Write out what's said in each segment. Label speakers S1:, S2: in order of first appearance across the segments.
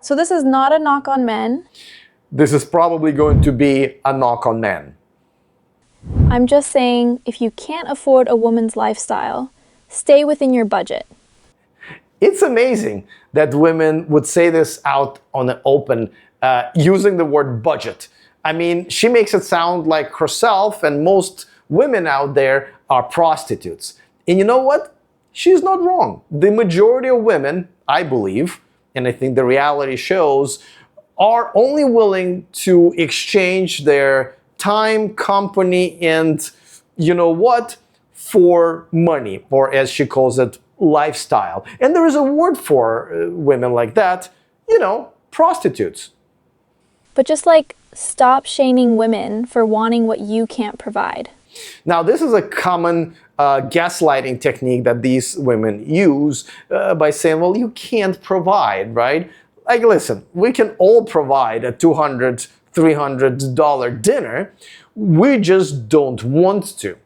S1: So this is not a knock on men.
S2: This is probably going to be a knock on men.
S1: I'm just saying, if you can't afford a woman's lifestyle, stay within your budget.
S2: It's amazing that women would say this out on the open, using the word budget. I mean, she makes it sound like herself and most women out there are prostitutes. And you know what? She's not wrong. The majority of women, I believe, and I think the reality shows, are only willing to exchange their time, company, and you know what, for money, or as she calls it, lifestyle. And there is a word for women like that, prostitutes.
S1: But just like, stop shaming women for wanting what you can't provide.
S2: Now, this is a common gaslighting technique that these women use by saying, well, you can't provide, right? Like, listen, we can all provide a $200, $300 dinner. We just don't want to.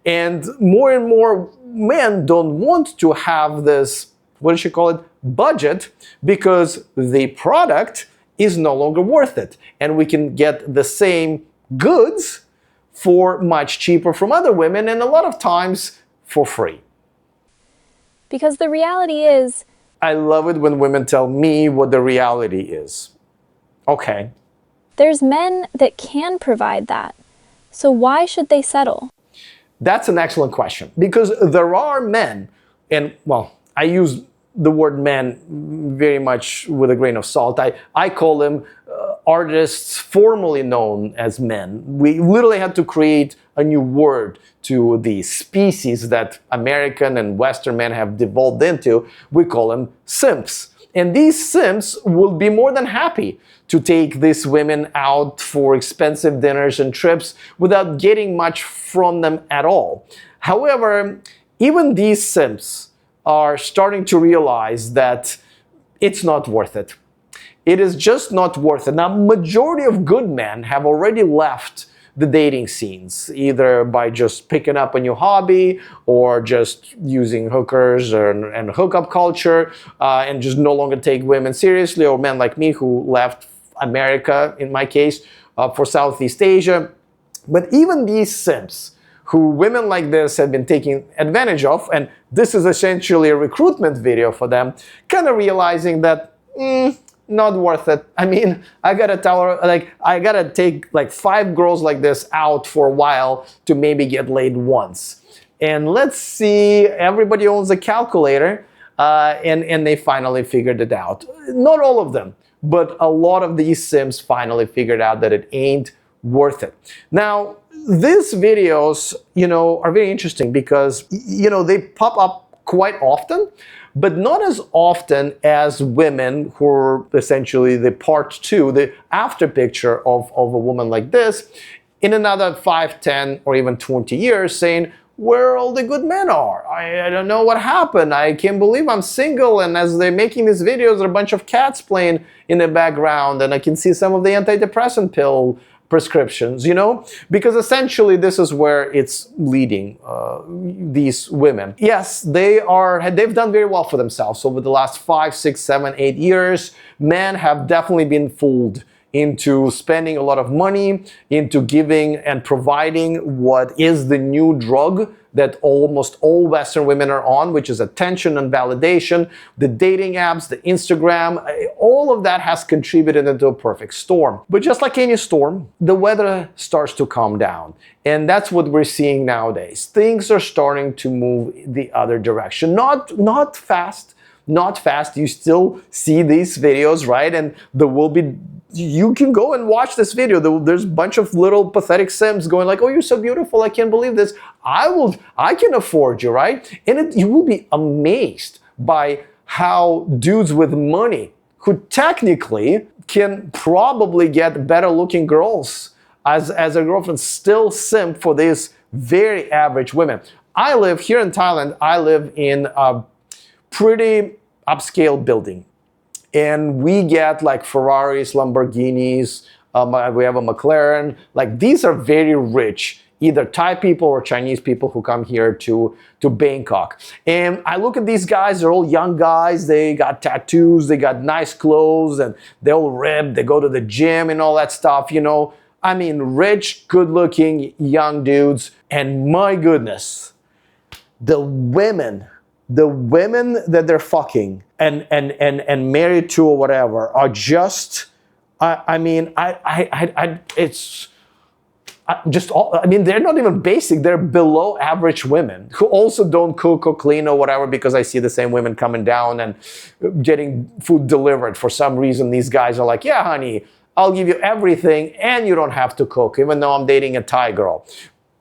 S2: And more men don't want to have this, what does she call it, budget, because the product is no longer worth it. And we can get the same goods for much cheaper from other women, and a lot of times for free.
S1: Because the reality is,
S2: I love it when women tell me what the reality is. Okay.
S1: there's men that can provide that. So why should they settle?
S2: That's an excellent question, because there are men, and well, I use the word men very much with a grain of salt. I call them artists formerly known as men. We literally had to create a new word to the species that American and Western men have devolved into. We call them simps. And these simps will be more than happy to take these women out for expensive dinners and trips without getting much from them at all. However, even these simps are starting to realize that it's not worth it. It is just not worth it. Now, majority of good men have already left the dating scenes, either by just picking up a new hobby or just using hookers and hookup culture and just no longer take women seriously, or men like me who left America, in my case, for Southeast Asia. But even these simps, who women like this have been taking advantage of, and this is essentially a recruitment video for them, kind of realizing that, not worth it. I mean, I gotta tell her, I gotta take 5 girls like this out for a while to maybe get laid once. And let's see, everybody owns a calculator, and they finally figured it out. Not all of them, but a lot of these Sims finally figured out that it ain't worth it. Now, these videos, are very interesting because, they pop up quite often, but not as often as women who are essentially the part 2, the after picture of a woman like this, in another 5, 10, or even 20 years saying, where all the good men are. I don't know what happened. I can't believe I'm single. And as they're making these videos, there are a bunch of cats playing in the background, and I can see some of the antidepressant pill prescriptions, because essentially this is where it's leading these women. Yes, they've done very well for themselves over the last 5, 6, 7, 8 years. Men have definitely been fooled into spending a lot of money, into giving and providing what is the new drug that almost all Western women are on, which is attention and validation. The dating apps, the Instagram, all of that has contributed into a perfect storm. But just like any storm, the weather starts to calm down. And that's what we're seeing nowadays. Things are starting to move the other direction. Not fast. Not fast. You still see these videos, right? And there will be, you can go and watch this video. There's a bunch of little pathetic Sims going like, oh, you're so beautiful. I can't believe this. I can afford you, right? And you will be amazed by how dudes with money, who technically can probably get better looking girls as a girlfriend, still simp for these very average women. I live here in Thailand. I live in a pretty upscale building, and we get Ferraris, Lamborghinis, we have a McLaren. These are very rich either Thai people or Chinese people who come here to Bangkok. And I look at these guys, they're all young guys, they got tattoos, they got nice clothes, and they're all ripped, they go to the gym and all that stuff, you know. I mean, rich, good-looking, young dudes, and my goodness, the women that they're fucking and married to or whatever are just, they're not even basic. They're below average women who also don't cook or clean or whatever, because I see the same women coming down and getting food delivered. For some reason, these guys are like, yeah, honey, I'll give you everything and you don't have to cook, even though I'm dating a Thai girl.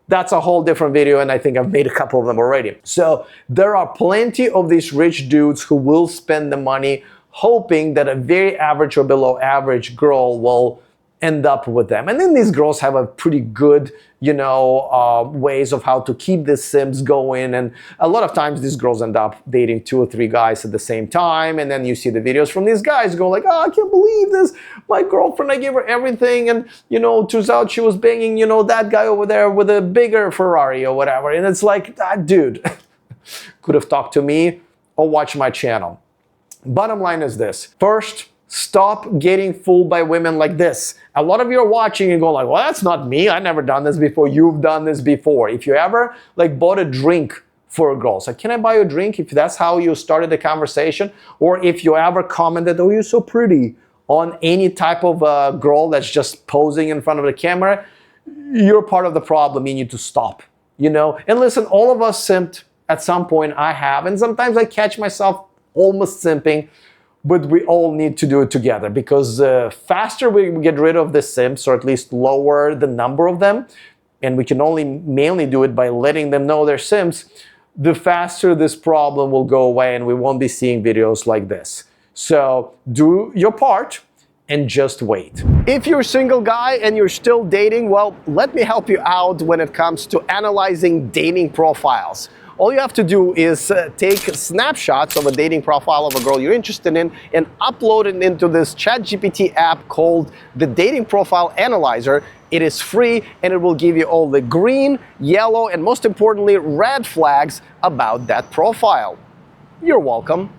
S2: That's a whole different video, and I think I've made a couple of them already. So there are plenty of these rich dudes who will spend the money hoping that a very average or below average girl will end up with them. And then these girls have a pretty good, ways of how to keep the Sims going. And a lot of times these girls end up dating 2 or 3 guys at the same time. And then you see the videos from these guys go like, oh, I can't believe this. My girlfriend, I gave her everything. And, turns out she was banging, that guy over there with a bigger Ferrari or whatever. And it's like, dude, could have talked to me or watched my channel. Bottom line is this. First, stop getting fooled by women like this. A lot of you are watching and go like, well, that's not me. I've never done this before. You've done this before. If you ever bought a drink for a girl, so can I buy you a drink? If that's how you started the conversation, or if you ever commented, oh, you're so pretty, on any type of girl that's just posing in front of the camera, you're part of the problem. You need to stop, And listen, all of us simped at some point. I have, and sometimes I catch myself almost simping. But we all need to do it together, because faster we get rid of the simps, or at least lower the number of them, and we can only mainly do it by letting them know they're simps, the faster this problem will go away and we won't be seeing videos like this. So do your part and just wait. If you're a single guy and you're still dating, well, let me help you out when it comes to analyzing dating profiles. All you have to do is take snapshots of a dating profile of a girl you're interested in and upload it into this ChatGPT app called the Dating Profile Analyzer. It is free, and it will give you all the green, yellow, and most importantly, red flags about that profile. You're welcome.